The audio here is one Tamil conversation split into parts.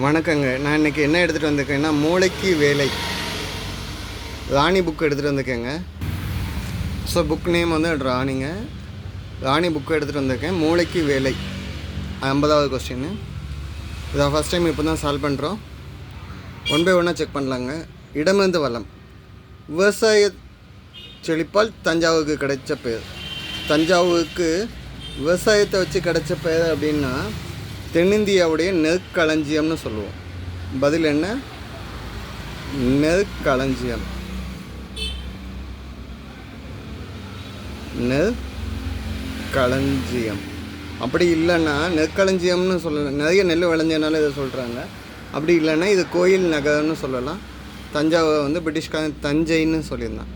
வணக்கங்க. நான் இன்றைக்கி என்ன எடுத்துகிட்டு வந்திருக்கேன்னா, மூளைக்கு வேலை ராணி புக் எடுத்துகிட்டு வந்திருக்கேங்க. ஸோ புக் நேம் வந்து ராணிங்க. ராணி புக்கு எடுத்துகிட்டு வந்திருக்கேன். மூளைக்கு வேலை 50வது கொஸ்டின்னு. இதை ஃபஸ்ட் டைம் இப்போ தான் சால்வ் பண்ணுறோம். ஒன் பை ஒன்னாக செக் பண்ணலாங்க. இடமிருந்து வளம். விவசாய செழிப்பால் தஞ்சாவூருக்கு கிடைச்ச பெயர். தஞ்சாவூருக்கு விவசாயத்தை வச்சு கிடைச்ச பெயர் அப்படின்னா தென்னிந்தியாவுடைய நெற்களஞ்சியம்னு சொல்லுவோம். பதில் என்ன? நெற்களஞ்சியம். நெற்களஞ்சியம். அப்படி இல்லைன்னா நெற்களஞ்சியம்னு சொல்லலாம். நிறைய நெல் விளைஞ்சனால இதை சொல்கிறாங்க. அப்படி இல்லைன்னா இது கோயில் நகரம்னு சொல்லலாம். தஞ்சாவூர் வந்து பிரிட்டிஷ்காரன் தஞ்சைன்னு சொல்லியிருந்தான்.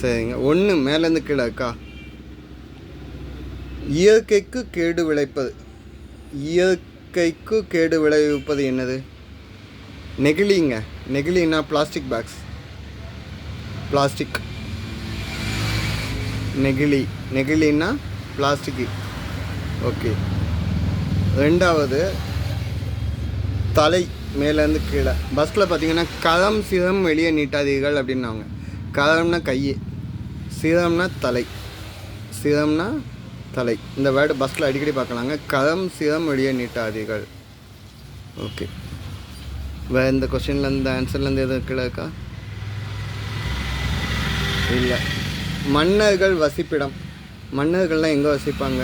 சரிங்க. ஒன்று மேலேருந்து கீழே இருக்கா? இயற்கைக்கு கேடு விளைப்பது. இயற்கைக்கு கேடு விளைவிப்பது என்னது? நெகிழிங்க. நெகிழின்னா பிளாஸ்டிக் பேக்ஸ். பிளாஸ்டிக் நெகிழின்னா பிளாஸ்டிக்கு. ஓகே. ரெண்டாவது தலை மேலேருந்து கீழே. பஸ்ஸில் பார்த்தீங்கன்னா கரம் சிரம் வெளியே நீட்டாதீர்கள் அப்படின்னாங்க. கரம்னா கை, சிரம்னா தலை. சிரம்னா தலை. இந்த வேர்டு பஸ்ஸில் அடிக்கடி பார்க்கலாங்க. கரம் சிரம் வெளியே நீட்டாதீர்கள். ஓகே. வேறு இந்த கொஸ்டின்லேருந்து ஆன்சர்லேருந்து எதுவும் கீழே இருக்கா? இல்லை. மன்னர்கள் வசிப்பிடம். மன்னர்கள்லாம் எங்கே வசிப்பாங்க?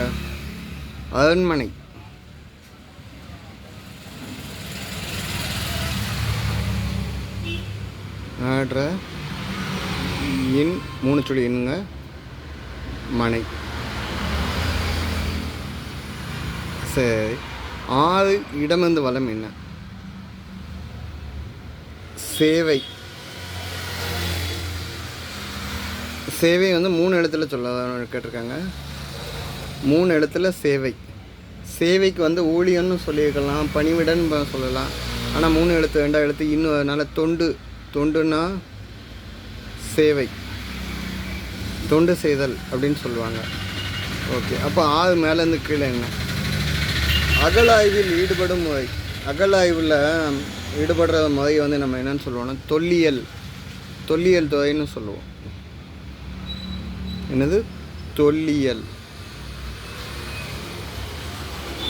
அரண்மனை. ஆட்ர இன் 3 சொல்லி என்னங்க? மனை. சரி. 6 இடமிருந்து வளம் என்ன? சேவை. சேவை வந்து 3 எழுத்துல சொல்ல கேட்டிருக்காங்க. 3 எழுத்துல சேவை. சேவைக்கு வந்து ஊழியன்னு சொல்லியிருக்கலாம், பணிவிடன்னு சொல்லலாம். ஆனால் 3 எழுத்து 2 எழுத்து இன்னும். அதனால் தொண்டுன்னா சேவை, தொண்டு செய்தல் அப்படின்னு சொல்லுவாங்க. ஓகே. அப்போ 6 மேலேருந்து கீழே என்ன? அகழாய்வில் ஈடுபடும் முறை. அகழாய்வில் ஈடுபடுற முறை வந்து நம்ம என்னன்னு சொல்லுவோம்னா தொல்லியல் துறைன்னு சொல்லுவோம். என்னது? தொல்லியல்.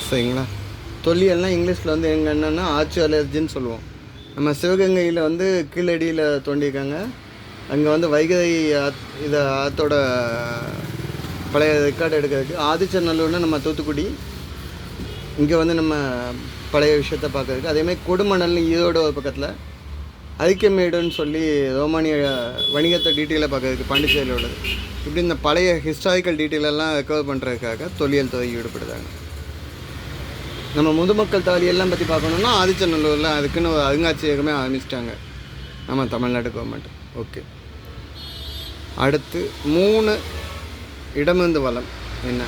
சரிங்களா? தொல்லியல்னால் இங்கிலீஷில் வந்து எங்கே என்னென்னா ஆர்ச்சியாலஜின்னு சொல்லுவோம். நம்ம சிவகங்கையில் வந்து கீழடியில் தோண்டியிருக்காங்க. அங்கே வந்து வைகை இதை ஆற்றோட பழைய ரெக்கார்டு எடுக்கிறதுக்கு. ஆதிச்சநல்லூர்னா நம்ம தூத்துக்குடி. இங்கே வந்து நம்ம பழைய விஷயத்தை பார்க்கறதுக்கு. அதேமாதிரி கொடுமணல்னு ஈரோடு பக்கத்தில் ஐக்கியமேடுன்னு சொல்லி ரோமானிய வணிகத்தை டீட்டெயிலாக பார்க்கறதுக்கு பாண்டிச்சேரியில் உள்ளது. இப்படி இந்த பழைய ஹிஸ்டாரிக்கல் டீட்டெயிலெல்லாம் ரெக்கவர் பண்ணுறதுக்காக தொல்லியல் துறை ஈடுபடுதாங்க. நம்ம முதுமக்கள் தாலியெல்லாம் பற்றி பார்க்கணுன்னா ஆதிச்சநல்லூரில் அதுக்குன்னு ஒரு அருங்காட்சியகமே ஆரம்பிச்சிட்டாங்க நம்ம தமிழ்நாடு கவர்மெண்ட். ஓகே. அடுத்து 3 இடமிருந்து வளம் என்ன?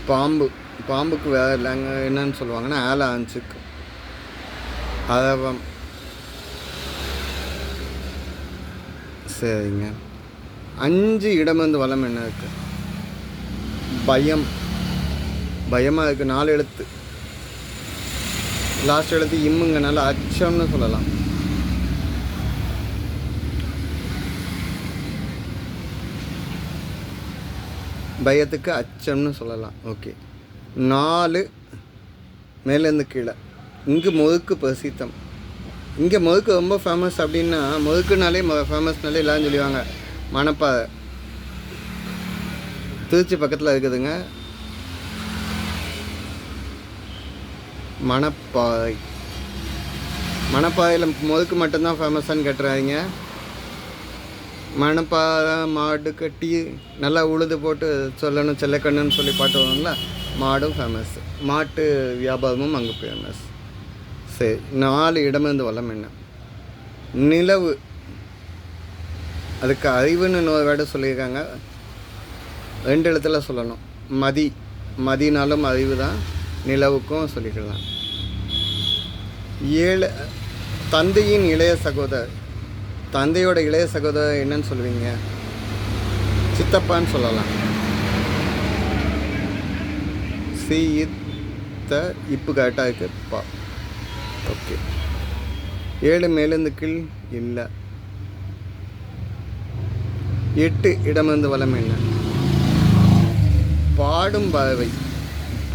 பாம்பு. பாம்புக்கு வேறு இல்லைங்க என்னன்னு சொல்லுவாங்கன்னா ஆலான்ஸுக்கு அரவம். சரிங்க. 5 இடமிருந்து வளம் என்ன இருக்கு? பயம். பயமாக இருக்குது. 4 எழுத்து. லாஸ்ட் எழுத்து இம்முங்கனால அச்சம்னு சொல்லலாம். பயத்துக்கு அச்சம்னு சொல்லலாம். ஓகே. 4 மேலேருந்து கீழே. இங்கே முறுக்கு பிரசித்தம். இங்கே முறுக்கு ரொம்ப ஃபேமஸ் அப்படின்னா, முறுக்குனாலே ஃபேமஸ்னாலே எல்லாரும் சொல்லுவாங்க மணப்பாறை. திருச்சி பக்கத்தில் இருக்குதுங்க மணப்பாறை. மணப்பாறையில் முறுக்கு மட்டும்தான் ஃபேமஸான்னு கேட்டுறாதீங்க. மணப்பாறை மாடு கட்டி நல்லா உழுது போட்டு சொல்லணும் செல்லக்கண்ணுன்னு சொல்லி பாட்டு வருவாங்களா, மாடும் ஃபேமஸ். மாட்டு வியாபாரமும் அங்கே ஃபேமஸ். சரி. 4 இடமிருந்து வளம் என்ன? நிலவு. அதுக்கு அறிவுன்னு இன்னொரு வேர்டு சொல்லியிருக்காங்க. 2 எழுத்துல சொல்லணும். மதினாலும் அறிவு தான். நிலவுக்கும் சொல்லிக்கலாம். 7 தந்தையின் இளைய சகோதரர். தந்தையோட இளைய சகோதரர் என்னன்னு சொல்லுவீங்க? சித்தப்பான்னு சொல்லலாம். சி இத்த இப்போ கரெக்டாக இருக்குது. ஓகே. 7 மேலேருந்து கீழ் இல்லை. 8 இடமிருந்து வலம் என்ன? பாடும் பறவை.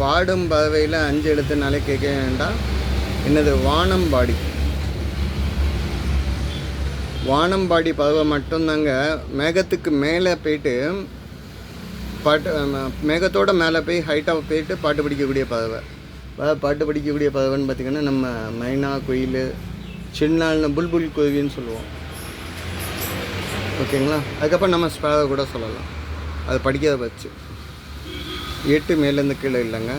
பாடும் பறவையில் 5 எழுத்துனாலே கேட்க வேண்டாம். என்னது? வானம்பாடி. வானம்பாடி பறவை மட்டும்தாங்க மேகத்துக்கு மேலே போயிட்டு பாட்டு, மேகத்தோட மேலே போய் ஹைட்டாக போயிட்டு பாட்டு படிக்கக்கூடிய பறவை. பாட்டு படிக்கக்கூடிய பறவைன்னு பார்த்திங்கன்னா நம்ம மைனா, குயில், சின்ன புல்புல் குருவின்னு சொல்லுவோம். ஓகேங்களா? அதுக்கப்புறம் நம்ம ஸ்பேரை கூட சொல்லலாம், அது படிக்கிறத வச்சு. 8 மேலேருந்து கீழே இல்லைங்க.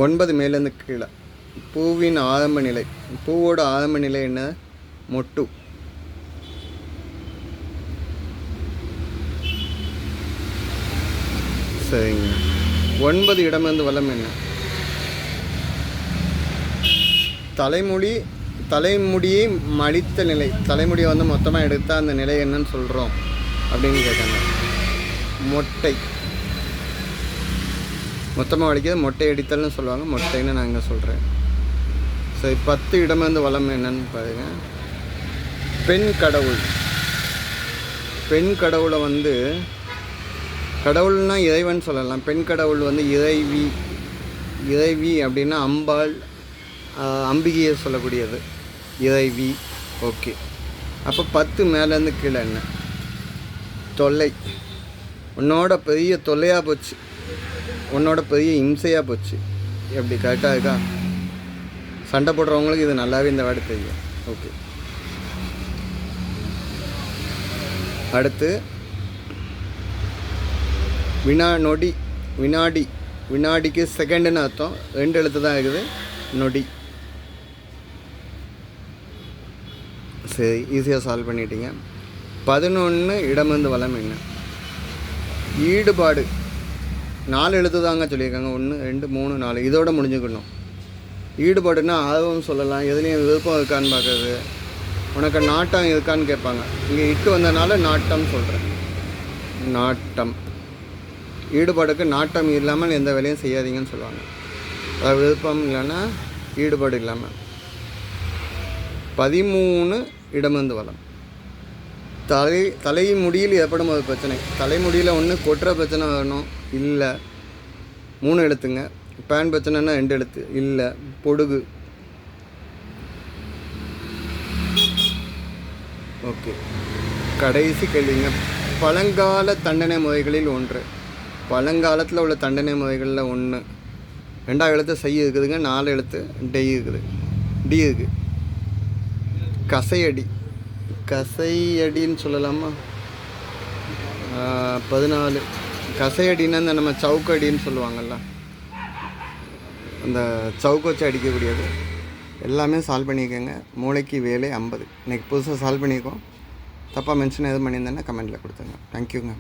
9 மேலேருந்து கீழே. பூவின் ஆரம்ப நிலை. பூவோட ஆரம்ப நிலை என்ன? மொட்டு. சரிங்க. 9 இடமிருந்து வலம் என்ன? தலைமுடியை மடித்த நிலை. தலைமுடியை வந்து மொத்தமாக எடுத்தால் அந்த நிலை என்னன்னு சொல்கிறோம் அப்படின்னு கேட்டாங்க. மொட்டை. மொத்தமாக வலிக்கிறது மொட்டை அடித்தல்னு சொல்லுவாங்க. மொட்டைன்னு நான் இங்கே சொல்கிறேன். சரி, 10 இடமிருந்து வலம் என்னன்னு பாருங்கள். பெண் கடவுள். பெண் கடவுளை வந்து கடவுள்னால் இறைவன் சொல்லலாம். பெண் கடவுள் வந்து இறைவி. இறைவி அப்படின்னா அம்பாள், அம்பிகையை சொல்லக்கூடியது இறைவி. ஓகே. அப்போ 10 மேலேருந்து கீழே என்ன? தொல்லை. உன்னோட பெரிய தொல்லையாக போச்சு, உன்னோட பெரிய இம்சையாக போச்சு. எப்படி? கரெக்டாக இருக்கா? சண்டை போடுறவங்களுக்கு இது நல்லாவே இந்த வேர்டு தெரியும். ஓகே. அடுத்து நொடி. வினாடி. வினாடிக்கு செகண்டுன்னு அர்த்தம். 2 எழுத்து தான் இருக்குது. நொடி. சரி, ஈஸியாக சால்வ் பண்ணிட்டீங்க. 11 இடமிருந்து வலம் என்ன? ஈடுபாடு. 4 எழுத்து தாங்க சொல்லியிருக்காங்க. 1 2 3 4. இதோட முடிஞ்சுக்கணும். ஈடுபாடுன்னா ஆர்வம் சொல்லலாம். எதுலேயும் விருப்பம் இருக்கான்னு பார்க்குறது. உனக்கு நாட்டம் இருக்கான்னு கேட்பாங்க. இங்கே இட்டு வந்ததுனால நாட்டம் சொல்கிறேன். நாட்டம். ஈடுபாடுக்கு நாட்டம் இல்லாமல் எந்த வேலையும் செய்யாதீங்கன்னு சொல்லுவாங்க. அதாவது விருப்பம் இல்லைன்னா ஈடுபாடு இல்லாமல். 13 இடமிருந்து வலம். தலைமுடியில் ஏற்படும் ஒரு பிரச்சனை. தலைமுடியில் ஒன்று கொட்டுற பிரச்சனை வரணும், இல்லை 3 எழுத்துங்க. பேன் பிரச்சனைன்னா 2 எழுத்து, இல்லை பொடுகு. ஓகே. கடைசி கேள்விங்க. பழங்கால தண்டனை முறைகளில் ஒன்று. பழங்காலத்தில் உள்ள தண்டனை முறைகளில் 1. 2 எழுத்து செய்ய இருக்குதுங்க. 4 எழுத்து டெய் இருக்குது, டி இருக்குது. கசையடி. கசையடின்னு சொல்லலாமா? 14. கசையடின்னா இந்த நம்ம சவுக்கடின்னு சொல்லுவாங்கள்ல, அந்த சவுக்கு வச்சு அடிக்கக்கூடியது. எல்லாமே சால்வ் பண்ணிக்கோங்க. மூளைக்கு வேலை 50. இன்றைக்கி புதுசாக சால்வ் பண்ணியிருக்கோம். தப்பாக மென்ஷன் எதுவும் பண்ணியிருந்தேன்னா கமெண்ட்டில் கொடுத்துருங்க. தேங்க்யூங்க.